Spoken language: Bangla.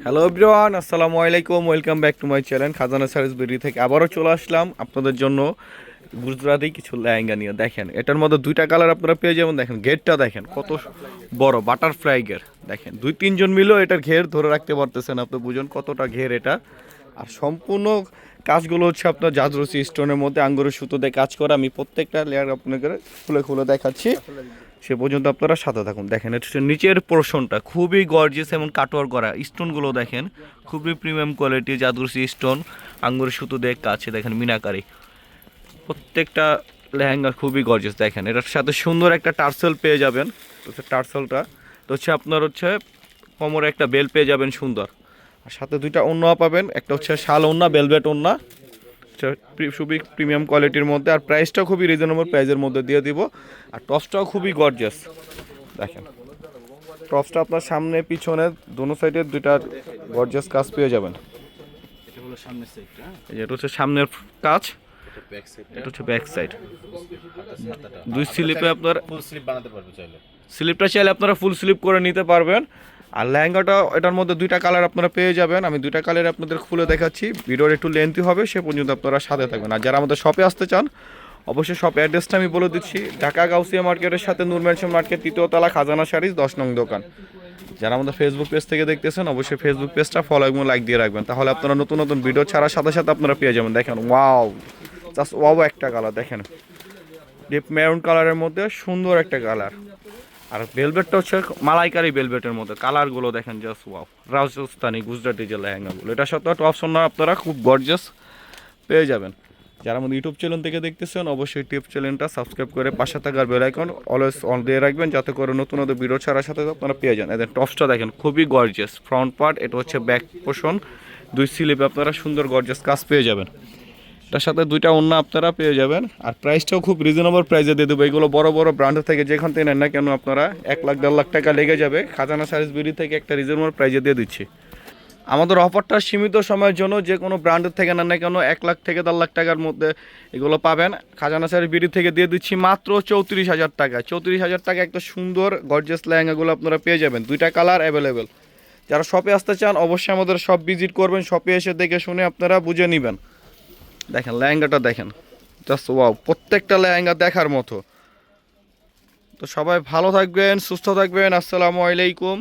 হ্যালো এভরিওয়ান, আসসালামু আলাইকুম। Welcome back to my channel খাজানা সার্ভিস বিডি থেকে আবারও চলে আসলাম আপনাদের জন্য গুজরাটি কিছু লেহেঙ্গা নিয়ে। দেখেন এটার মধ্যে দুইটা কালার আপনারা পেয়ে যাবেন। দেখেন গেটটা দেখেন কত বড় বাটারফ্লাই ঘের। দেখেন দুই তিনজন মিলেও এটার ঘের ধরে রাখতে পারতেছেন, আপনি বুঝুন কতটা ঘের এটা। আর সম্পূর্ণ কাজগুলো হচ্ছে আপনার জাদরসি স্টোনের মধ্যে আঙ্গুরের সুতো দিয়ে কাজ করা। আমি প্রত্যেকটা লেয়ার আপনাকে খুলে খুলে দেখাচ্ছি, সে পর্যন্ত আপনারা সাথে থাকুন। দেখেন এটা হচ্ছে নিচের পোর্শনটা খুবই গর্জিয়াস এবং কাটওয়ার করা। স্টোনগুলো দেখেন খুবই প্রিমিয়াম কোয়ালিটি জাদরসি স্টোন, আঙ্গুরের সুতো দিয়ে কাজ। দেখেন মিনাকারি প্রত্যেকটা লেহেঙ্গা খুবই গর্জিয়াস। দেখেন এটার সাথে সুন্দর একটা টার্সেল পেয়ে যাবেন। তো টার্সেলটা তো হচ্ছে আপনার হচ্ছে কোমরে একটা বেল পেয়ে যাবেন সুন্দর। আর সাথে দুইটা ওড়না পাবেন, একটা হচ্ছে শাল ওড়না, বেলভেট ওড়না, খুবই প্রিমিয়াম কোয়ালিটির মধ্যে। আর প্রাইসটাও খুবই রিজনেবল প্রাইসের মধ্যে দিয়ে দিব। আর টপসটাও খুবই গর্জিয়াস। দেখেন টপসটা আপনার সামনে পিছনে দোনো সাইডে দুইটা গর্জিয়াস কাজ পেয়ে যাবেন। এটা হলো সামনের সাইডটা, এই যে এটা হচ্ছে সামনের কাজ, এটা ব্যাক সাইডটা। এটা হচ্ছে ব্যাক সাইড। হাতাটা দুই স্লিপে আপনার ফুল স্লিপ বানাতে পারবে চাইলে। স্লিপটা চাইলে আপনারা ফুল স্লিপ করে নিতে পারবেন। আর লেহেঙ্গাটা এটার মধ্যে দুইটা কালার আপনারা পেয়ে যাবেন। আমি দুইটা কালার আপনাদের খুলে দেখাচ্ছি, ভিডিওর একটু লেন্থি হবে, সে পর্যন্ত আপনারা সাথে থাকবেন। আর যারা আমাদের শপে আসতে চান অবশ্যই শপ অ্যাড্রেসটা আমি বলে দিচ্ছি, ঢাকা গাউসিয়া মার্কেটের সাথে নূর ম্যানশন মার্কেট, তৃতীয় তলা, খাজানা শাড়িজ, 10 নং দোকান। যারা আমাদের ফেসবুক পেজ থেকে দেখতেছেন অবশ্যই ফেসবুক পেজটা ফলো এবং লাইক দিয়ে রাখবেন, তাহলে আপনারা নতুন নতুন ভিডিও ছাড়ার সাথে সাথে আপনারা পেয়ে যাবেন। দেখেন ওয়াও, জাস্ট ওয়াও একটা কালার। দেখেন ডিপ মেরুন কালারের মধ্যে সুন্দর একটা কালার। আর ভেলভেটটা হচ্ছে মালাইকারি ভেলভেটের মধ্যে। কালারগুলো দেখেন জাস্ট ওয়াও, রাজস্থানি গুজরাটি যে লেহেঙ্গাগুলো, এটার সাথে টপসন আপনারা খুব গর্জিয়াস পেয়ে যাবেন। যারা আমাদের ইউটিউব চ্যানেল থেকে দেখতেছেন অবশ্যই ইউটিউব চ্যানেলটা সাবস্ক্রাইব করে পাশে থাকার বেল আইকন অলওয়েজ অন দিয়ে রাখবেন, যাতে করে নতুন নতুন ভিডিও ছাড়ার সাথে আপনারা পেয়ে যান। এদের টপসটা দেখেন খুবই গর্জিয়াস, ফ্রন্ট পার্ট, এটা হচ্ছে ব্যাক পোর্শন, দুই স্লিপে আপনারা সুন্দর গর্জিয়াস কাজ পেয়ে যাবেন। এটার সাথে দুইটা ওড়না আপনারা পেয়ে যাবেন। আর প্রাইসটাও খুব রিজনেবল প্রাইসে দিয়ে দেবো। এগুলো বড় বড় ব্র্যান্ড থেকে যেখান থেকে নেন না কেন আপনারা 1 লাখ 1.5 লাখ টাকা লেগে যাবে। খাজানা সার্ভিস বিডি থেকে একটা রিজনেবল প্রাইসে দিয়ে দিচ্ছি। আমাদের অফারটা সীমিত সময়ের জন্য, যে কোনো ব্র্যান্ডের থেকে নেন না কেন 1 লাখ থেকে 1.5 লাখ টাকার মধ্যে এগুলো পাবেন। খাজানা সার্ভিস বিডি থেকে দিয়ে দিচ্ছি মাত্র 34,000 টাকা। 34,000 টাকা একটা সুন্দর গর্জিয়াস লেহেঙ্গাগুলো আপনারা পেয়ে যাবেন। দুইটা কালার অ্যাভেলেবেল। যারা শপে আসতে চান অবশ্যই আমাদের শপ ভিজিট করবেন, শপে এসে দেখে শুনে আপনারা বুঝে নেবেন। দেখেন লেহেঙ্গাটা দেখেন জাস্ট ওয়াও, প্রত্যেকটা লেহেঙ্গা দেখার মতো। তো সবাই ভালো থাকবেন, সুস্থ থাকবেন। আসসালামু আলাইকুম।